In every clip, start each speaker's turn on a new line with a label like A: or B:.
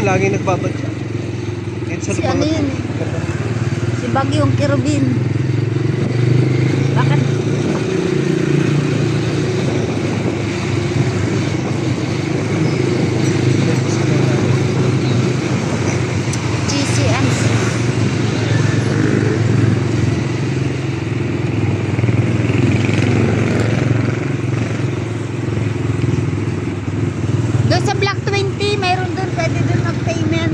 A: Laging nagbabadya.
B: Si ano yun eh? Si Bagyong Kirubin. Bakit? GCMC. Doon sa Block 20, mayroon doon. Pwede doon mag-payment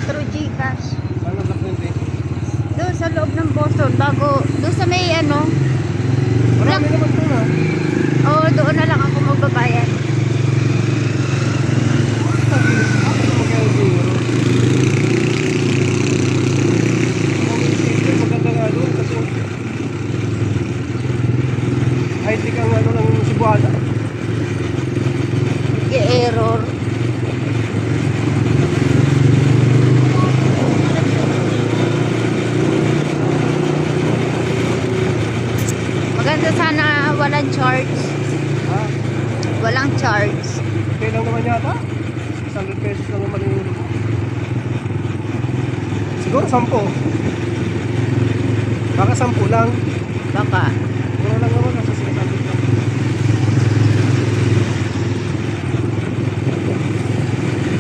B: through GCash.
A: Saan ang Block 20?
B: Doon sa loob ng Boston. Bago, doon sa may ano.
A: Marami naman doon ha.
B: Oo, doon na lang ako magbabayad.
A: Maganda nga doon kasi IT kang ano ng Cebuana.
B: Error. Maganda sana walang charge.
A: Ha?
B: Walang charge.
A: Okay lang naman yata. 600 pesos lang naman yung siguro 10. Baka 10 lang.
B: Baka.
A: Siguro lang naman nasa 600 lang.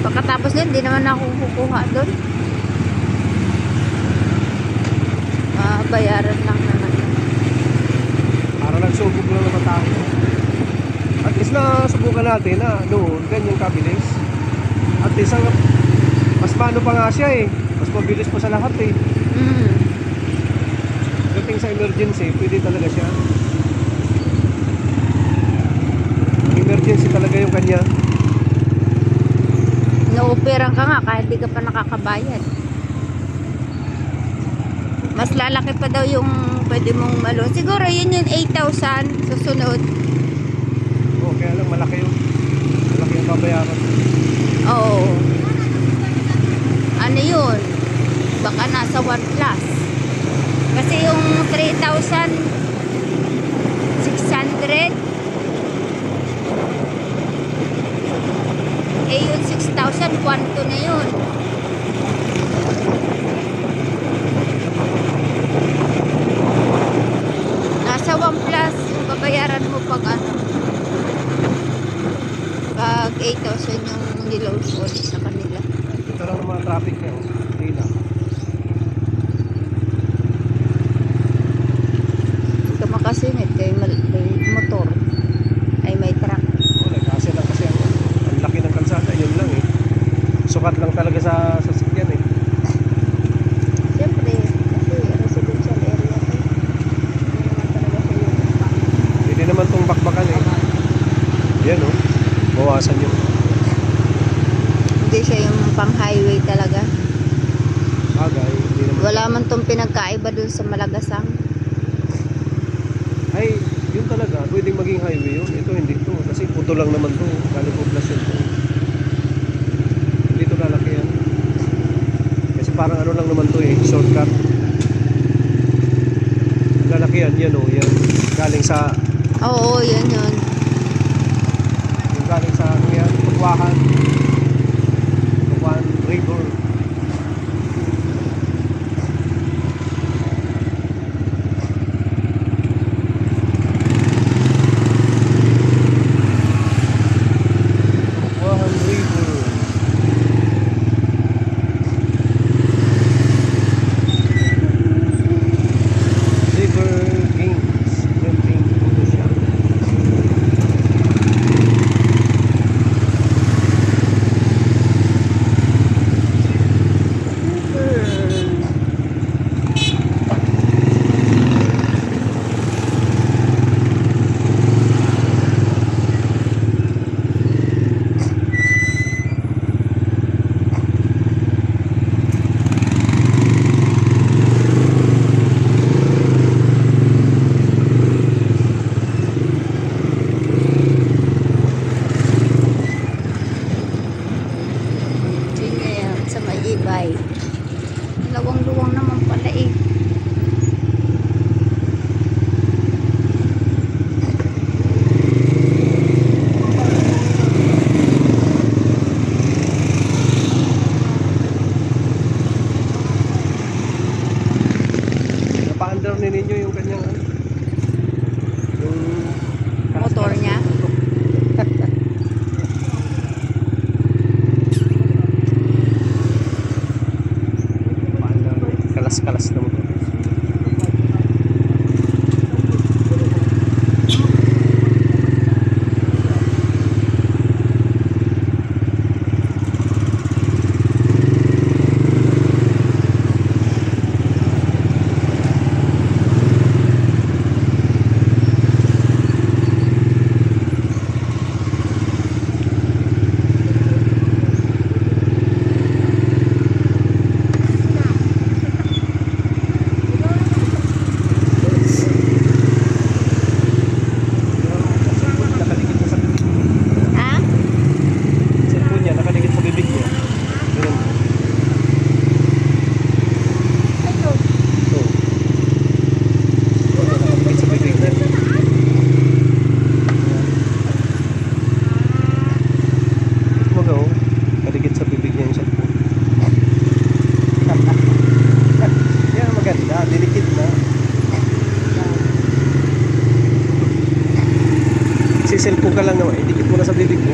B: Pagkatapos nun, hindi naman ako kukuha doon. Bayaran lang naman.
A: Para nagsubok lang naman tayo. At least na subukan natin na noon, ganyan kabilis. At least mas paano pa nga siya eh. Mas mabilis pa sa lahat eh. Dating sa emergency, pwede talaga siya. Emergency talaga yung kanya.
B: Nauoperang ka nga kahit di ka pa nakakabayad. Mas lalaki pa daw yung pwede mong malo. Siguro yun yung 8,000 susunod.
A: Oo, kaya lang malaki yun. Malaki yung babayaran.
B: Oo. Ano yun? Baka nasa 1 plus. Kasi yung 3,600 eh yun 6,000 kwanto na yun. Nasa 1 plus yung babayaran mo pag ano, pag 8,000 yung niload ulit sa kanila.
A: Ito lang naman traffic niya. Hindi na.
B: Hindi ka makasingit kay motor ay may truck.
A: Wala, kasi lang kasi ang laki ng kalsada, yun lang eh. Sukat lang talaga sa sasakyan eh.
B: Siyempre, kasi residential area to. Hindi naman talaga siya yung
A: Hindi naman tong bakbakan eh. Yan oh. Bawasan yung
B: hindi siya yung pang highway talaga.
A: bagay. Hindi naman.
B: Wala man tong pinagkaiba dun sa Malagasang.
A: Ay, yun talaga. Pwedeng maging highway yun. Ito hindi to. Kasi puto lang naman to. Galing poblasyon to. Hindi to lalaki yan. Kasi parang ano lang naman to eh. Shortcut. Lalaki yan. Yan oh. Yan. Galing sa
B: Oo, yun yun.
A: yung galing sa ano yan. Tukwahan. Tukwahan River. Tukwahan River. River Kings. Printing Indonesia. Nagsiselfon ka lang naman, idikit mo na sa bibig mo.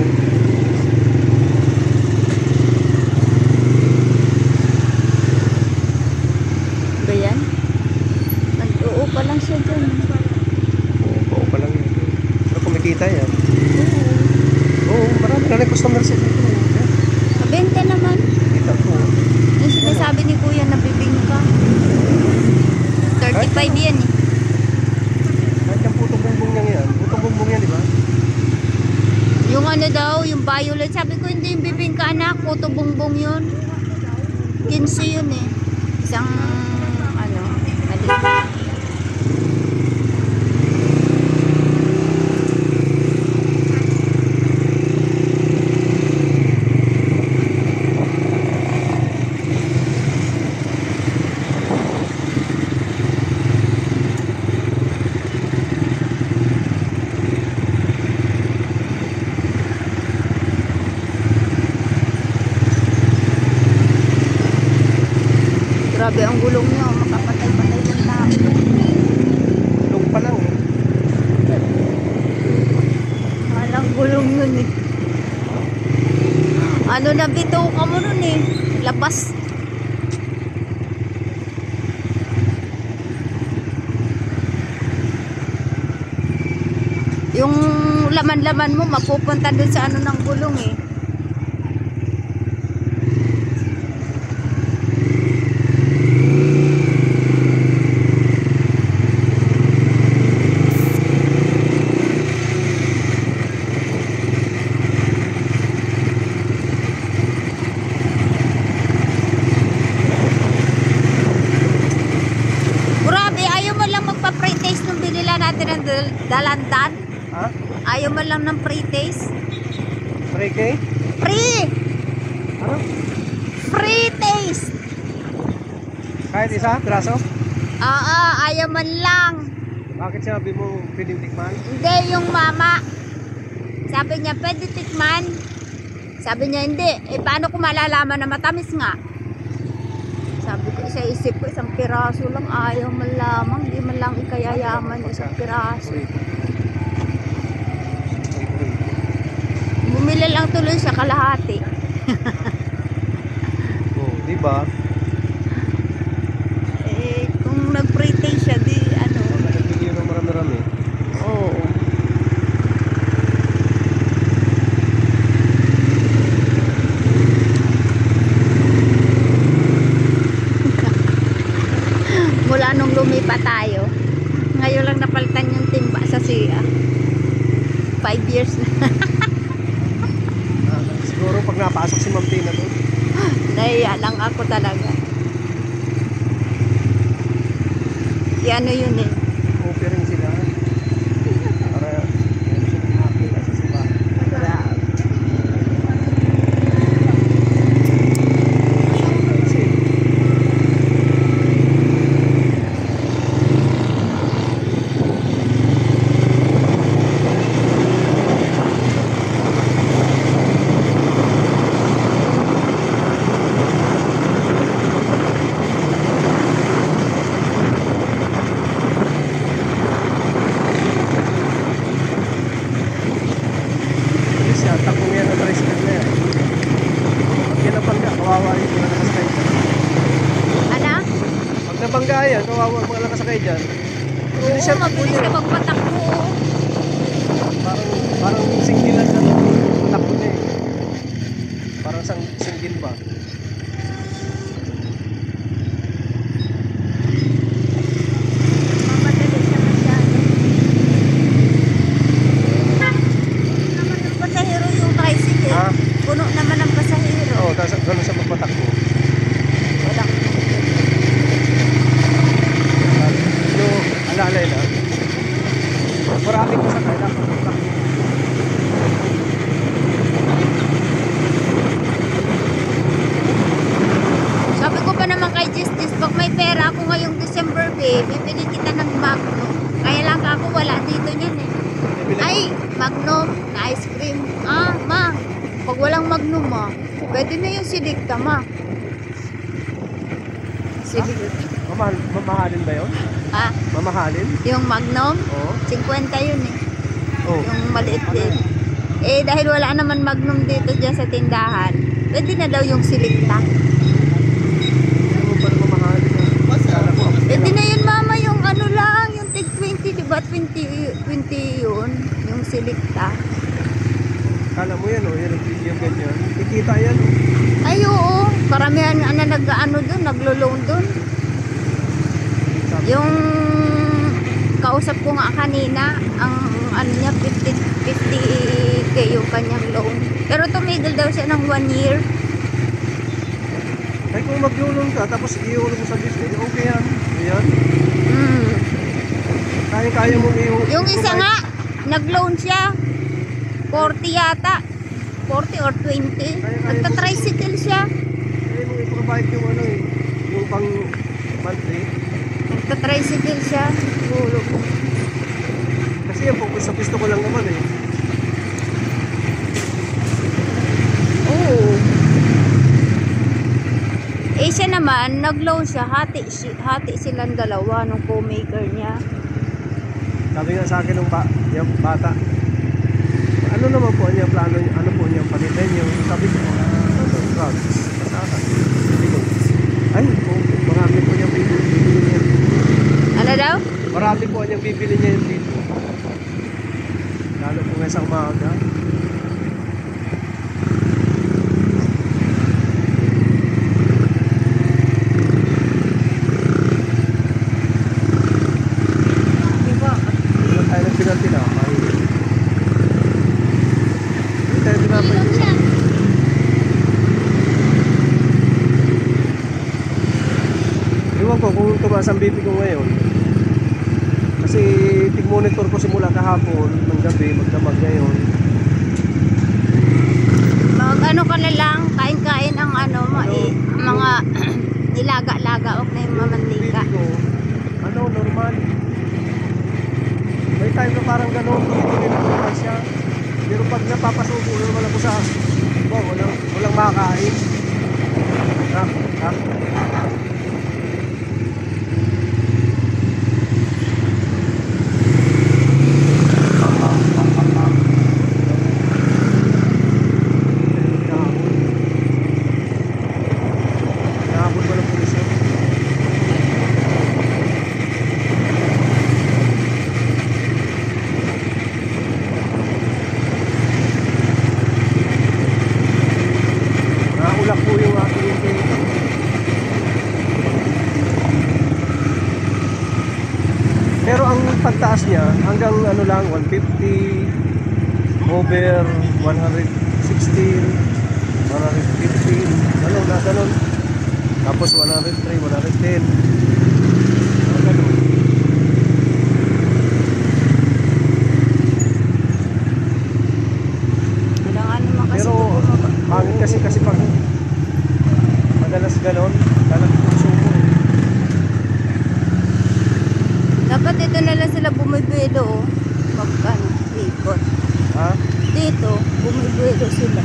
B: Ba yan? Nag-oo pa lang siya dyan.
A: Oo pa lang yun. Pero kumikita yan.
B: Oo.
A: Oo, marami na rin customer sa dito.
B: Kabente naman.
A: Kita ko.
B: Yung sinasabi ni Kuya na bibingka. 35 yan eh.
A: Kahit yung putong bumbong niya yan. Putong bumbong yan, di ba?
B: Yung ano daw, yung violet. Sabi ko hindi yung bibingka anak. Puto bongbong yun. 15 yun eh. Isang ano, mali. Grabe ang gulong niya, makapatay-patay ng tao.
A: Long pa lang eh.
B: Walang gulong yun eh. Ano na bitaw ka mo nun eh. Labas. Yung laman-laman mo mapupunta dun sa ano ng gulong eh. Grabe, ayaw mo lang magpa-pre-taste nung binila natin ng dalandan?
A: Ha?
B: Ayaw mo lang ng pre-taste?
A: Free
B: Free!
A: Ano?
B: Free taste!
A: Kahit isa? Piraso?
B: Oo, ayaw man lang.
A: Bakit sinabi mo pwedeng tikman?
B: Hindi, yung mama. Sabi niya, pwede tikman. Sabi niya, hindi. Eh, paano ko malalaman na matamis nga? Sabi ko, sa isip ko, isang piraso lang. Ayaw man lamang. Hindi man lang ikayayaman isang piraso. Bumili lang tuloy siya kalahati.
A: Oh, di ba?
B: Eh, kung nag-pre-taste siya, di ano.
A: Nagbigay ng marami-rami.
B: Oo. Mula nung lumipat tayo, ngayon lang napalitan yung timba sa siya. 5 years na.
A: Siguro pag napasok si Ma'am Tina doon.
B: Nahiya lang ako talaga. Ano yun eh.
A: Offering sila. Para yan siya happy na sa siba. Kasi siya, takong yan ang tricycle na yan. Pag yan ang bangga, kawawa yung mga nakasakay dyan.
B: Ano?
A: Pag nabangga yan, kawawa ang mga nakasakay dyan. Mabilis siya
B: Oo, mabilis ka magpatakbo.
A: Parang singgilan na lang yung takbo niya eh. Parang singgil ba?
B: Mamadali siya masyado. Puno naman ng pasahero yung tricycle.
A: Ha?
B: Puno naman ng pasahero.
A: Oo, tapos gano'n siya magpatakbo.
B: Walang
A: Yung alalay na. Maraming kasakay lang magpatakbo.
B: Sabi ko pa naman kay Jis, pag may pera ako ngayong December, bibili kita ng Magnum. Kaya lang ako wala dito niyan eh. Ay, Magnum na ice cream. Ah, ma, pag walang Magnum ma, pwede na yung Silikta ma. Silikta.
A: Mamahalin ba yun?
B: Ah,
A: Mamahalin?
B: yung Magnum,
A: Oo.
B: 50 yun eh.
A: Oh.
B: Yung maliit din. Eh, dahil wala naman Magnum dito dyan sa tindahan, pwede na daw yung Selecta.
A: Ano mo pa naman mahal yan? Kala ko,
B: Pwede na yun, mama, yung ano lang, yung tig 20, diba? 20 yun, yung Selecta.
A: kala mo yan, oh, yan ang video ganyan. Kikita yan, oh.
B: Ay, oo. Karamihan nga na nag-ano dun, naglo-loan dun.
A: Sabi,
B: Yung kausap ko nga kanina, ang ano niya, 50k yung kanyang loan. Pero tumigil daw siya ng 1 year.
A: ay kung mag-loan ka, tapos iulong mo sa business, okay yan. Ayan.
B: Mm.
A: Kaya mong
B: Yung isa nga, nag-loan siya. 40 yata. 40 or 20. Nagta-tricycle siya.
A: Kaya mong i-provide yung ano eh, yung pang monthly.
B: Nagta-tricycle siya. Siguro.
A: Kasi yan, sa pisto ko lang naman eh.
B: Oo. Eh siya naman, nag-loan siya. Hati silang dalawa nung co-maker niya.
A: Sabi nga sa akin ng yung bata, ano naman po niya plano niya, ano po niya palitin yung sabi ko, drugs, kasama. Sabi ko, ay, marami po niyang bibili niya.
B: Ano daw?
A: Marami po niyang bibili niya yung dito. Lalo po nga sa umaga.
B: Diba?
A: Wala tayo ng pinag-tinapay. Hindi tayo tinapay. Iwan ko kung tumaas ang BP ko ngayon. Kasi tig-monitor ko simula kahapon ng gabi, magdamag ngayon.
B: Mag-ano ka na lang, kain-kain ang ano, mga ilaga-laga o na yung mamantika.
A: BP ko, ano, normal. May time na parang gano'n, tuloy-tuloy na normal siya. Pero pag napapasubo naman ako sa, walang makakain. Nahabol ba ng pulis yun? Naulak po yung aking infinity. Pero ang pagtaas niya hanggang ano lang 150 over 116 115 ano na ganun. Tapos 103 110 ganun.
B: Kailangan naman kasi
A: Pero pangit kasi pag madalas ganon talagang puso mo eh.
B: dapat dito na lang sila bumibilo, oh. Pag ano, ikot.
A: Ha?
B: Dito, bumibilo sila.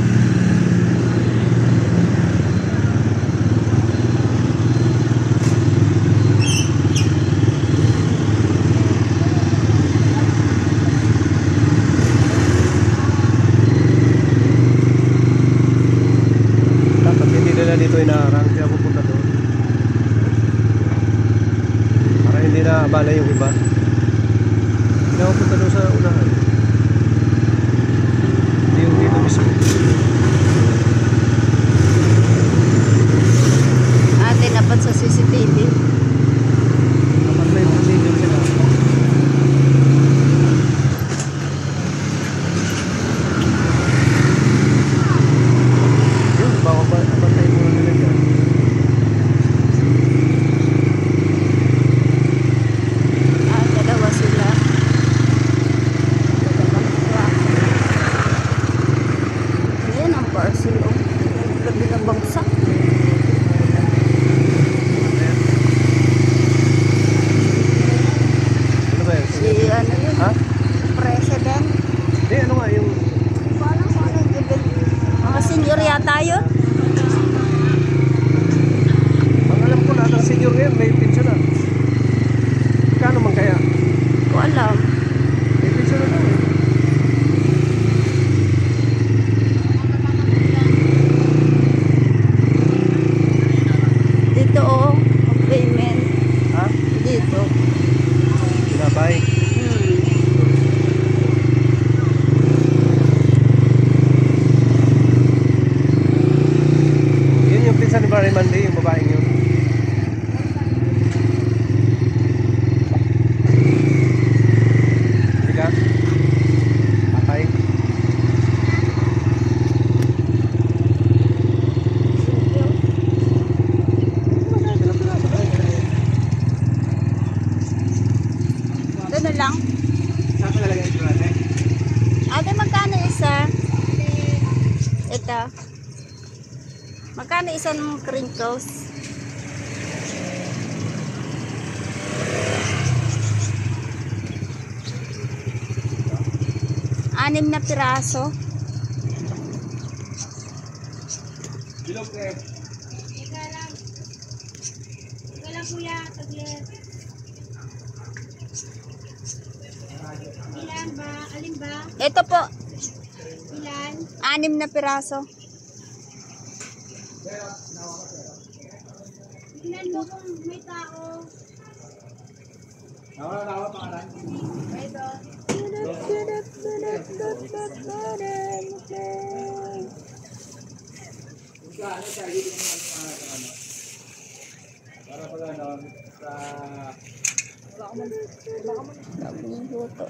A: Dapat hindi nila dito inaarang kaya pupunta doon para hindi na abala yung iba. Hindi ako punta doon sa unahan. Hindi yung dito mismo.
B: Dapat sa CCTV.
A: Dapat may procedure sila. Yun, baka batay mo nila dyan.
B: Dalawa sila. Ayan ang parcel, oh. Gabi ng bangsak.
A: Ano ba yun?
B: Si ano yun?
A: Ha?
B: President.
A: Hindi, ano nga yung
B: Parang kung ano yung given. Mga senior yata yun.
A: ang alam ko lahat ng senior ngayon may pension na. Kano man kaya?
B: Ko alam.
A: May pension na daw eh.
B: ito. Magkano isang crinkles? Anim na piraso.
A: Bilog eh.
B: Ika lang. Ika lang kuya. Taglit. Ilan ba? Alin ba? Ito po. Ilan? Anim na piraso. Ilan mo kung may tao?
A: Nawa pangalan.
B: Ito.
A: Para pag ano sa
B: Bagong luto.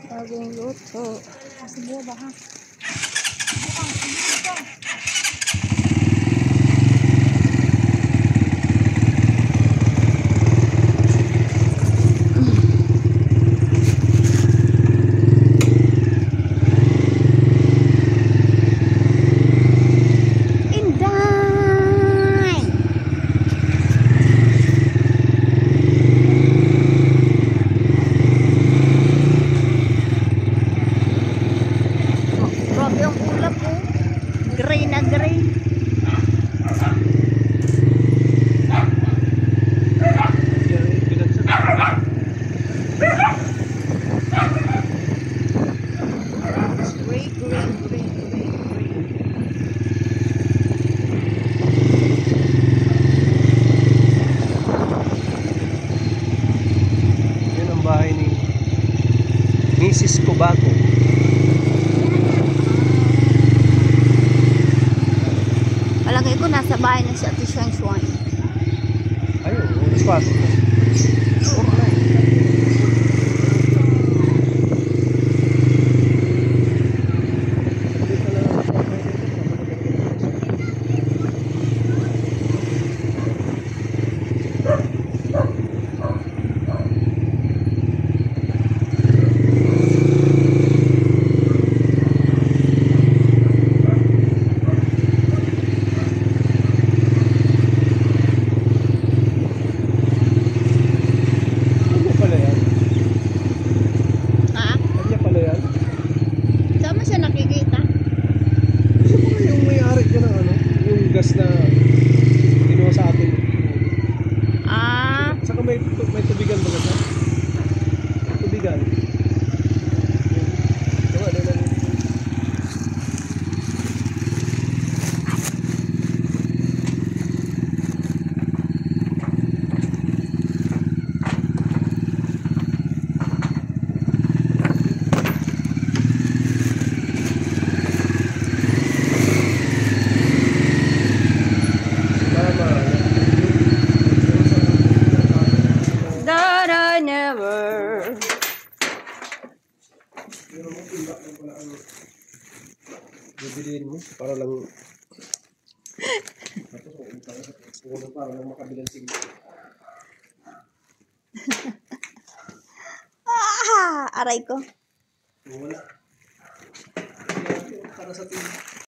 B: Bagong luto. Subuha ba ha? Inday! Grabe ang ulap po. Gray na gray. Gray, gray, gray, gray, gray.
A: yan ang bahay ni Mrs. Cobaco.
B: Palagay ko nasa bahay na si Ate Shuan Shuan.
A: Ayun, pasok na. Ano pala yan?
B: Ha?
A: Ano pala yan?
B: Saan mo siya nakikita?
A: Gusto ko ba yung may-ari dyan ng ano? Yung gas na kinuha sa atin.
B: Ah,
A: Saka may tubigan ba kasi? Tubigan. Diba, diba, diba.
B: that I never.
A: Bibiliin mo para lang para lang makabilang siglo.
B: Ah, aray ko.
A: Wala. Para sa tingin.